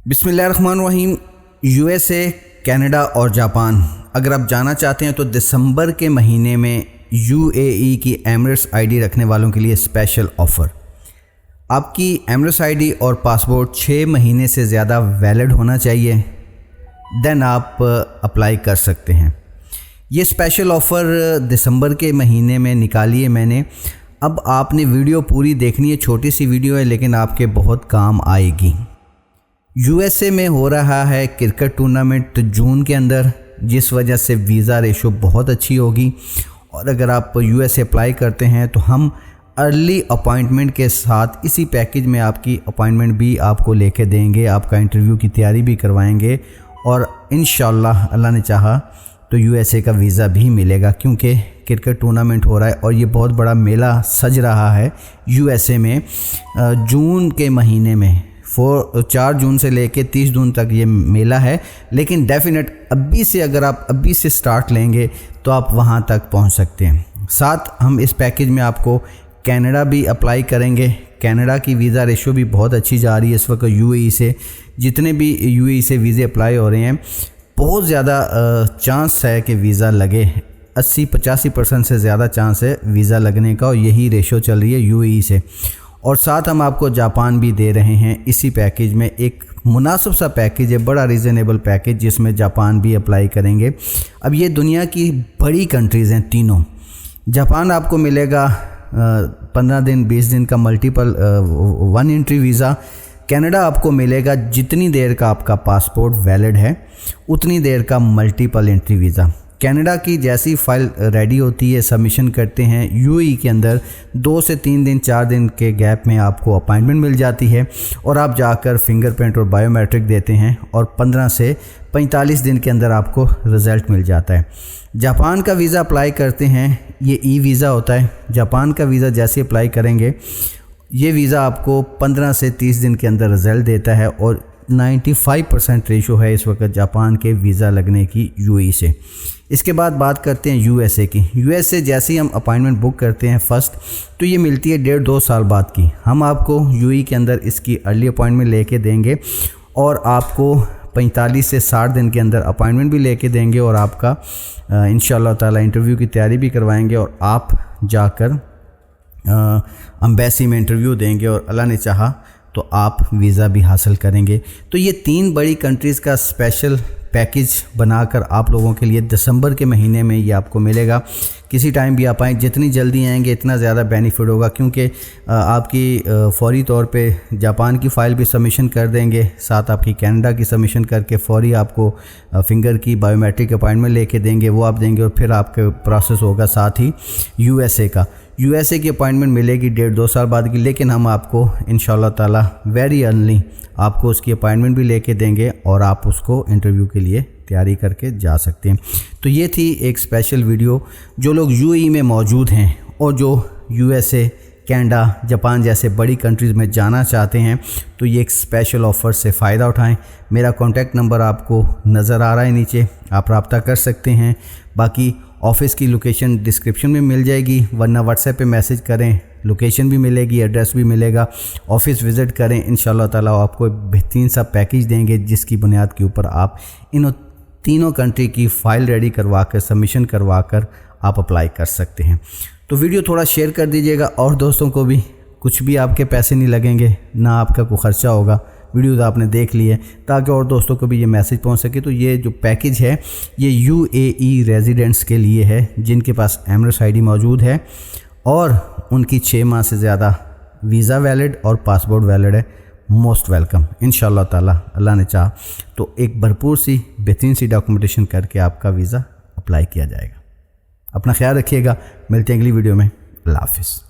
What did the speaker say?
बिस्मिल्लाहिर्रहमानिर्रहीम। USA, Canada और Japan अगर आप जाना चाहते हैं तो दिसंबर के महीने में UAE की एमिरेट्स आईडी रखने वालों के लिए स्पेशल ऑफ़र। आपकी एमिरेट्स आईडी और पासपोर्ट 6 महीने से ज़्यादा वैलिड होना चाहिए, देन आप अप्लाई कर सकते हैं। ये स्पेशल ऑफ़र दिसंबर के महीने में निकाली है मैंने। अब आपने वीडियो पूरी देखनी है, छोटी सी वीडियो है लेकिन आपके बहुत काम आएगी। USA में हो रहा है क्रिकेट टूर्नामेंट जून के अंदर, जिस वजह से वीज़ा रेशो बहुत अच्छी होगी। और अगर आप USA अप्लाई करते हैं तो हम अर्ली अपॉइंटमेंट के साथ इसी पैकेज में आपकी अपॉइंटमेंट भी आपको लेके देंगे, आपका इंटरव्यू की तैयारी भी करवाएंगे और इंशाल्लाह अल्लाह ने चाहा तो USA का वीज़ा भी मिलेगा, क्योंकि क्रिकेट टूर्नामेंट हो रहा है और ये बहुत बड़ा मेला सज रहा है USA में जून के महीने में। 4 जून से लेके 30 जून तक ये मेला है, लेकिन डेफिनेट अभी से अगर आप अभी से स्टार्ट लेंगे तो आप वहाँ तक पहुँच सकते हैं। साथ हम इस पैकेज में आपको कनाडा भी अप्लाई करेंगे। कनाडा की वीज़ा रेशो भी बहुत अच्छी जा रही है इस वक्त। UAE से जितने भी UAE से वीज़े अप्लाई हो रहे हैं, बहुत ज़्यादा चांस है कि वीज़ा लगे। 80-85% से ज़्यादा चांस है वीज़ा लगने का, और यही रेशो चल रही है UAE से। और साथ हम आपको जापान भी दे रहे हैं इसी पैकेज में। एक मुनासिब सा पैकेज है, बड़ा रीज़नेबल पैकेज, जिसमें जापान भी अप्लाई करेंगे। अब ये दुनिया की बड़ी कंट्रीज़ हैं तीनों। जापान आपको मिलेगा 15 दिन 20 दिन का मल्टीपल 1 एंट्री वीज़ा। कनाडा आपको मिलेगा जितनी देर का आपका पासपोर्ट वैलिड है उतनी देर का मल्टीपल एंट्री वीज़ा। कनाडा की जैसी फ़ाइल रेडी होती है, सबमिशन करते हैं, UAE के अंदर 2 से 3 दिन 4 दिन के गैप में आपको अपॉइंटमेंट मिल जाती है और आप जाकर फिंगरप्रिंट और बायोमेट्रिक देते हैं और 15 से 45 दिन के अंदर आपको रिज़ल्ट मिल जाता है। जापान का वीज़ा अप्लाई करते हैं, ये वीज़ा होता है। जापान का वीज़ा जैसे अप्लाई करेंगे, ये वीज़ा आपको 15 से 30 दिन के अंदर रिज़ल्ट देता है और 95% रेशो है इस वक्त जापान के वीज़ा लगने की UAE से। इसके बाद बात करते हैं USA की। USA जैसे ही हम अपॉइंटमेंट बुक करते हैं फर्स्ट, तो ये मिलती है 1.5-2 साल बाद की। हम आपको UAE के अंदर इसकी अर्ली अपॉइंटमेंट लेके देंगे और आपको 45 से 60 दिन के अंदर अपॉइंटमेंट भी लेके देंगे और आपका इंशाअल्लाह ताला इंटरव्यू की तैयारी भी करवाएंगे और आप जाकर एम्बेसी में इंटरव्यू देंगे और अल्लाह ने चाहा तो आप वीज़ा भी हासिल करेंगे। तो ये 3 बड़ी कंट्रीज़ का स्पेशल पैकेज बनाकर आप लोगों के लिए दिसंबर के महीने में ये आपको मिलेगा। किसी टाइम भी आप आएँ, जितनी जल्दी आएंगे इतना ज़्यादा बेनिफिट होगा, क्योंकि आपकी फौरी तौर पे जापान की फ़ाइल भी सबमिशन कर देंगे, साथ आपकी कनाडा की सबमिशन करके फौरी आपको फिंगर की बायोमेट्रिक अपॉइंटमेंट लेके देंगे, वो आप देंगे और फिर आपके प्रोसेस होगा। साथ ही USA की अपॉइंटमेंट मिलेगी 1.5-2 साल बाद की, लेकिन हम आपको इंशाअल्लाह ताला वेरी अर्ली आपको उसकी अपॉइंटमेंट भी लेके देंगे और आप उसको इंटरव्यू के लिए तैयारी करके जा सकते हैं। तो ये थी एक स्पेशल वीडियो। जो लोग UAE में मौजूद हैं और जो USA, कनाडा, जापान जैसे बड़ी कंट्रीज़ में जाना चाहते हैं, तो ये एक स्पेशल ऑफ़र से फ़ायदा उठाएं। मेरा कॉन्टैक्ट नंबर आपको नज़र आ रहा है नीचे, आप रब्ता कर सकते हैं। बाकी ऑफ़िस की लोकेशन डिस्क्रिप्शन में मिल जाएगी, वरना व्हाट्सएप पे मैसेज करें, लोकेशन भी मिलेगी, एड्रेस भी मिलेगा। ऑफ़िस विज़िट करें, इंशाअल्लाह ताला आपको बेहतरीन सा पैकेज देंगे, जिसकी बुनियाद के ऊपर आप इन तीनों कंट्री की फ़ाइल रेडी करवा कर, सबमिशन करवा कर आप अप्लाई कर सकते हैं। तो वीडियो थोड़ा शेयर कर दीजिएगा और दोस्तों को भी। कुछ भी आपके पैसे नहीं लगेंगे, ना आपका कोई ख़र्चा होगा। वीडियो तो आपने देख ली है, ताकि और दोस्तों को भी ये मैसेज पहुंच सके। तो ये जो पैकेज है ये UAE रेजिडेंट्स के लिए है, जिनके पास एमिरेट्स आईडी मौजूद है और उनकी 6 माह से ज़्यादा वीज़ा वैलिड और पासपोर्ट वैलिड है। Most welcome. इंशाअल्लाह ताला अल्लाह ने चाहा तो एक भरपूर सी बेहतरीन सी डॉक्यूमेंटेशन करके आपका वीज़ा अप्लाई किया जाएगा। अपना ख्याल रखिएगा, मिलते हैं अगली वीडियो में। अल्लाह हाफ़िज़।